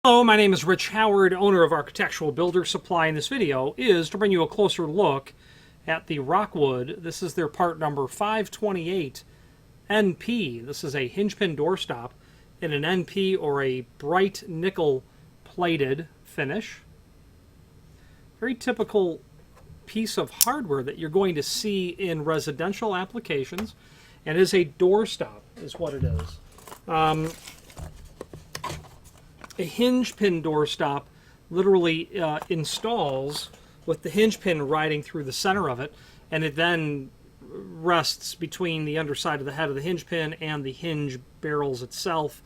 Hello, my name is Rich Howard, owner of Architectural Builder Supply, and this video is to bring you a closer look at the Rockwood. This is their part number 528 NP. This is a hinge pin doorstop in an NP, or a bright nickel plated finish. Very typical piece of hardware that you're going to see in residential applications, and is a doorstop is what it is. A hinge pin doorstop literally installs with the hinge pin riding through the center of it, and it then rests between the underside of the head of the hinge pin and the hinge barrels itself.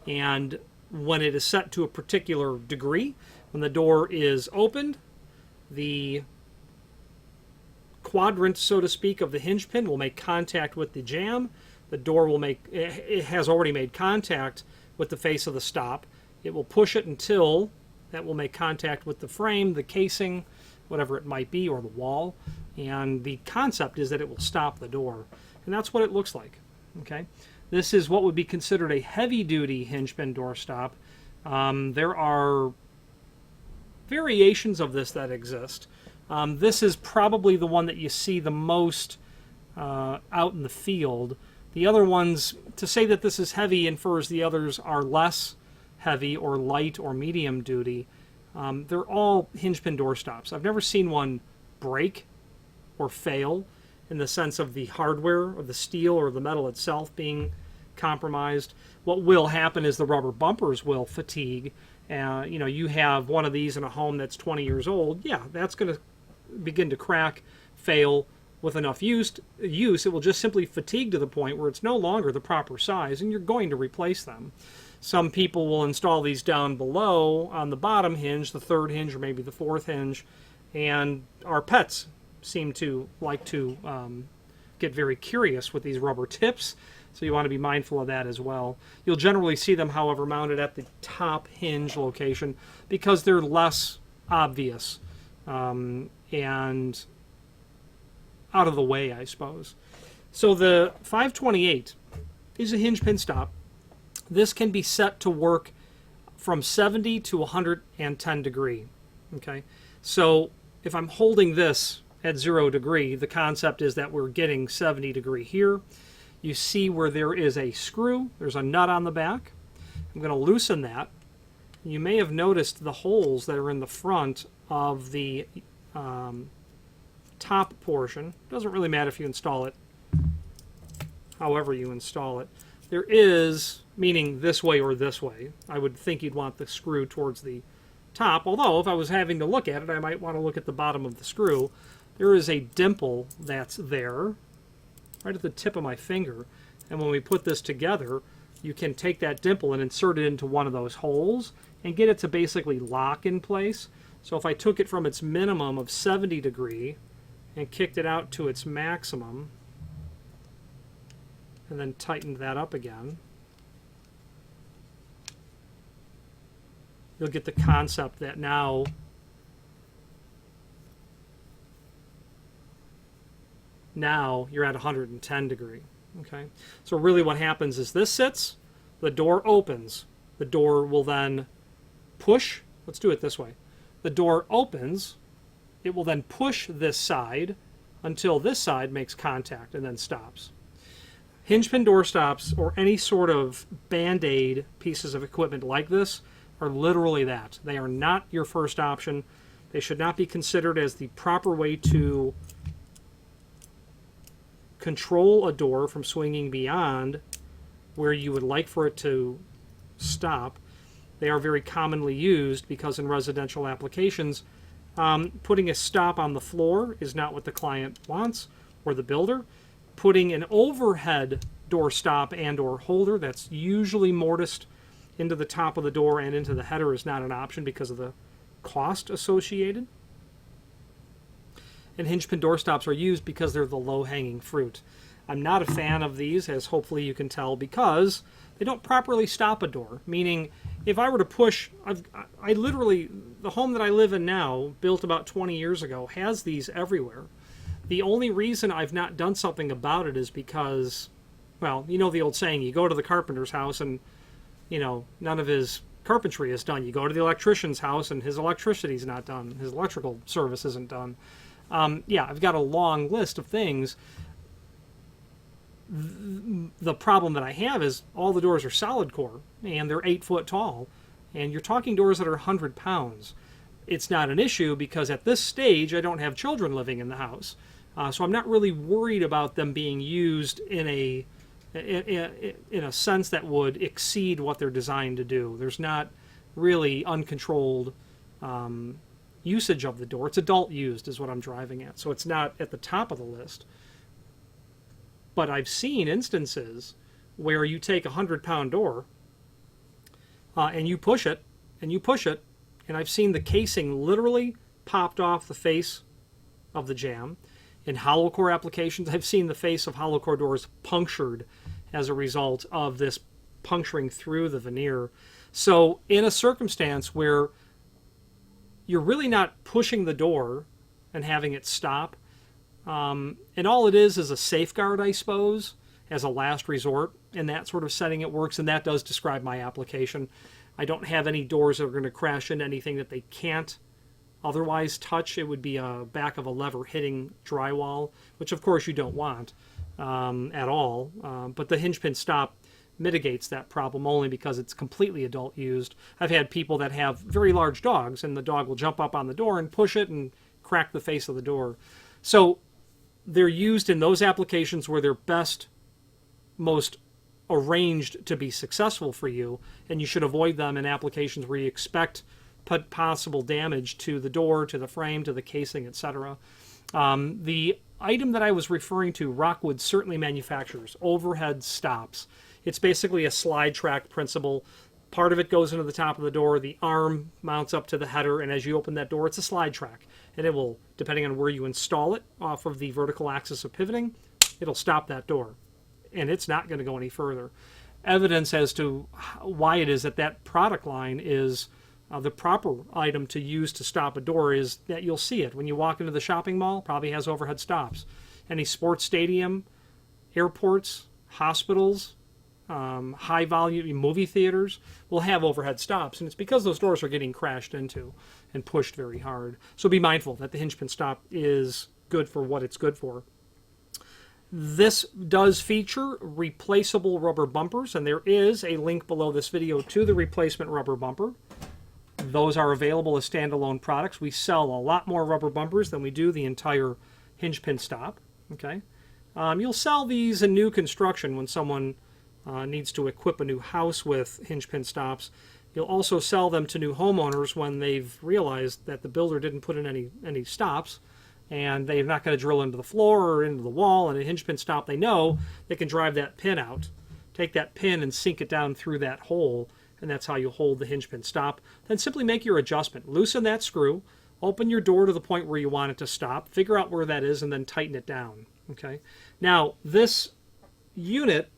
And when it is set to a particular degree, when the door is opened, the quadrant, so to speak, of the hinge pin will make contact with the jamb. The door will it has already made contact with the face of the stop. It will push it until that will make contact with the frame, the casing, whatever it might be, or the wall. And the concept is that it will stop the door. And that's what it looks like. Okay, this is what would be considered a heavy-duty hinge pin doorstop. There are variations of this that exist. This is probably the one that you see the most out in the field. The other ones, to say that this is heavy infers the others are less heavy or light or medium duty. They're all hinge pin doorstops. I've never seen one break or fail in the sense of the hardware or the steel or the metal itself being compromised. What will happen is the rubber bumpers will fatigue. You have one of these in a home that's 20 years old. Yeah, that's going to begin to crack, fail. With enough use, it will just simply fatigue to the point where it's no longer the proper size, and you're going to replace them. Some people will install these down below on the bottom hinge, the third hinge, or maybe the fourth hinge, and our pets seem to like to get very curious with these rubber tips, so you want to be mindful of that as well. You'll generally see them, however, mounted at the top hinge location because they're less obvious and out of the way, I suppose. So the 528 is a hinge pin stop. This can be set to work from 70 to 110 degree. Okay, so if I'm holding this at 0 degree, the concept is that we're getting 70 degree here. You see where there is a screw, there's a nut on the back. I'm going to loosen that. You may have noticed the holes that are in the front of the top portion. Doesn't really matter if you install it however you install it. There is, meaning this way or this way, I would think you'd want the screw towards the top, although if I was having to look at it, I might want to look at the bottom of the screw. There is a dimple that's there right at the tip of my finger, and when we put this together, you can take that dimple and insert it into one of those holes and get it to basically lock in place. So if I took it from its minimum of 70 degree and kicked it out to its maximum, and then tightened that up again, you'll get the concept that now you're at 110 degree. Okay, so really what happens is this sits, the door opens, the door will then push. Let's do it this way. The door opens, it will then push this side until this side makes contact and then stops. Hinge pin doorstops, or any sort of band-aid pieces of equipment like this, are literally that. They are not your first option. They should not be considered as the proper way to control a door from swinging beyond where you would like for it to stop. They are very commonly used because in residential applications, putting a stop on the floor is not what the client wants or the builder. Putting an overhead door stop and or holder that's usually mortised into the top of the door and into the header is not an option because of the cost associated. And hinge pin doorstops are used because they're the low-hanging fruit. I'm not a fan of these, as hopefully you can tell, because they don't properly stop a door. Meaning, if I were to push, I literally, the home that I live in now, built about 20 years ago, has these everywhere. The only reason I've not done something about it is because, well, you know the old saying, you go to the carpenter's house and, you know, none of his carpentry is done. You go to the electrician's house and his electricity's not done. His electrical service isn't done. Yeah, I've got a long list of things. The problem that I have is all the doors are solid core and they're 8 foot tall, and you're talking doors that are 100 pounds. It's not an issue because at this stage I don't have children living in the house, so I'm not really worried about them being used in a sense that would exceed what they're designed to do. There's not really uncontrolled usage of the door. It's adult used is what I'm driving at, so it's not at the top of the list. But I've seen instances where you take a 100-pound door and you push it, and you push it, and I've seen the casing literally popped off the face of the jamb. In hollow core applications, I've seen the face of hollow core doors punctured as a result of this puncturing through the veneer. So in a circumstance where you're really not pushing the door and having it stop, and all it is a safeguard, I suppose, as a last resort. In that sort of setting it works, and that does describe my application. I don't have any doors that are going to crash into anything that they can't otherwise touch. It would be a back of a lever hitting drywall, which of course you don't want at all. But the Hinge Pin Stop mitigates that problem only because it's completely adult used. I've had people that have very large dogs, and the dog will jump up on the door and push it and crack the face of the door. So they're used in those applications where they're best, most arranged to be successful for you, and you should avoid them in applications where you expect possible damage to the door, to the frame, to the casing, etc. The item that I was referring to, Rockwood certainly manufactures overhead stops. It's basically a slide track principle. Part of it goes into the top of the door, the arm mounts up to the header, and as you open that door, it's a slide track. And it will, depending on where you install it off of the vertical axis of pivoting, it'll stop that door. And it's not going to go any further. Evidence as to why it is that that product line is the proper item to use to stop a door is that you'll see it. When you walk into the shopping mall, probably has overhead stops. Any sports stadium, airports, hospitals, high volume movie theaters will have overhead stops, and it's because those doors are getting crashed into and pushed very hard. So be mindful that the Hinge Pin Stop is good for what it's good for. This does feature replaceable rubber bumpers, and there is a link below this video to the replacement rubber bumper. Those are available as standalone products. We sell a lot more rubber bumpers than we do the entire Hinge Pin Stop. Okay, you'll sell these in new construction when someone needs to equip a new house with Hinge Pin Stops. You'll also sell them to new homeowners when they've realized that the builder didn't put in any stops, and they're not going to drill into the floor or into the wall. And a Hinge Pin Stop, they know they can drive that pin out, take that pin and sink it down through that hole, and that's how you hold the Hinge Pin Stop. Then simply make your adjustment. Loosen that screw, open your door to the point where you want it to stop, figure out where that is, and then tighten it down. Okay. Now, this unit,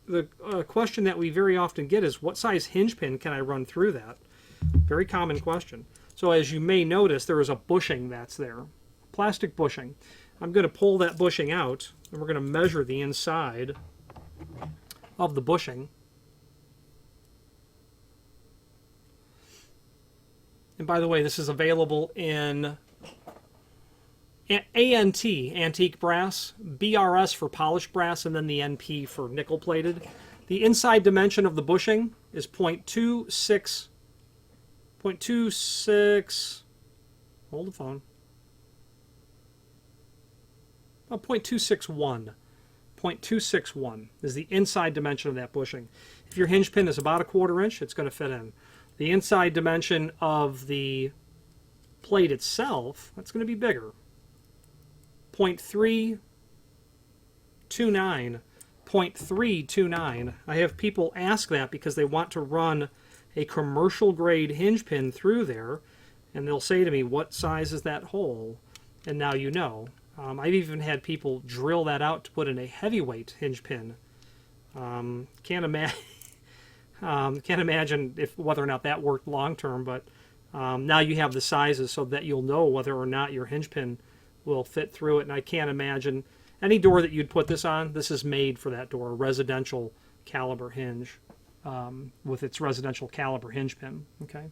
the question that we very often get is, what size hinge pin can I run through that? Very common question. So as you may notice, there is a bushing that's there, plastic bushing. I'm going to pull that bushing out, and we're going to measure the inside of the bushing. And by the way, this is available in ANT, antique brass, BRS for polished brass, and then the NP for nickel plated. The inside dimension of the bushing is 0.26, hold the phone, about 0.261. 0.261 is the inside dimension of that bushing. If your hinge pin is about 1/4 inch, it's going to fit in. The inside dimension of the plate itself, that's going to be bigger. 0.329. 0.329. I have people ask that because they want to run a commercial grade hinge pin through there, and they'll say to me, what size is that hole? And now you know. I've even had people drill that out to put in a heavyweight hinge pin. Can't imagine whether or not that worked long term, but now you have the sizes so that you'll know whether or not your hinge pin will fit through it. And I can't imagine any door that you'd put this on. This is made for that door, a residential caliber hinge. with its residential caliber hinge pin. Okay.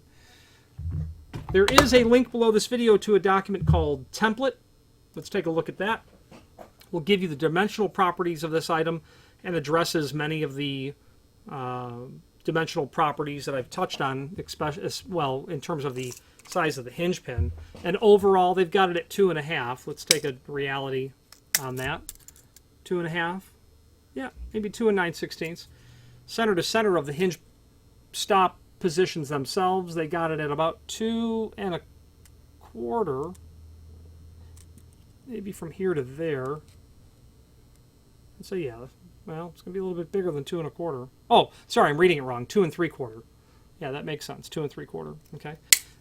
There is a link below this video to a document called Template. Let's take a look at that. We'll give you the dimensional properties of this item and addresses many of the dimensional properties that I've touched on, well, in terms of the size of the hinge pin. And overall, they've got it at 2.5. Let's take a reality on that. 2.5. Yeah, maybe 2 9/16. Center to center of the hinge stop positions themselves, they got it at about 2.25. Maybe from here to there. So yeah, well, it's going to be a little bit bigger than 2.25. Oh, sorry, I'm reading it wrong. 2 3/4. Yeah, that makes sense. 2 3/4. Okay.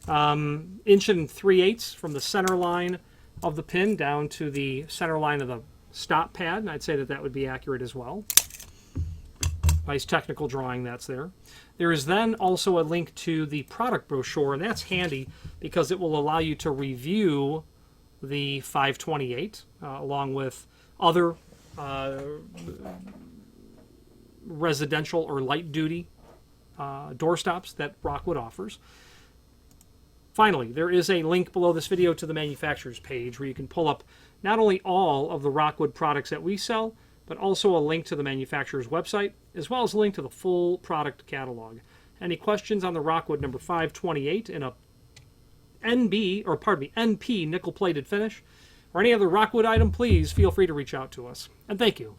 1 3/8 from the center line of the pin down to the center line of the stop pad, and I'd say that that would be accurate as well. Nice technical drawing that's there. There is then also a link to the product brochure, and that's handy because it will allow you to review the 528 along with other residential or light-duty doorstops that Rockwood offers. Finally, there is a link below this video to the manufacturer's page where you can pull up not only all of the Rockwood products that we sell, but also a link to the manufacturer's website, as well as a link to the full product catalog. Any questions on the Rockwood number 528 in a NP nickel-plated finish, or any other Rockwood item, please feel free to reach out to us. And thank you.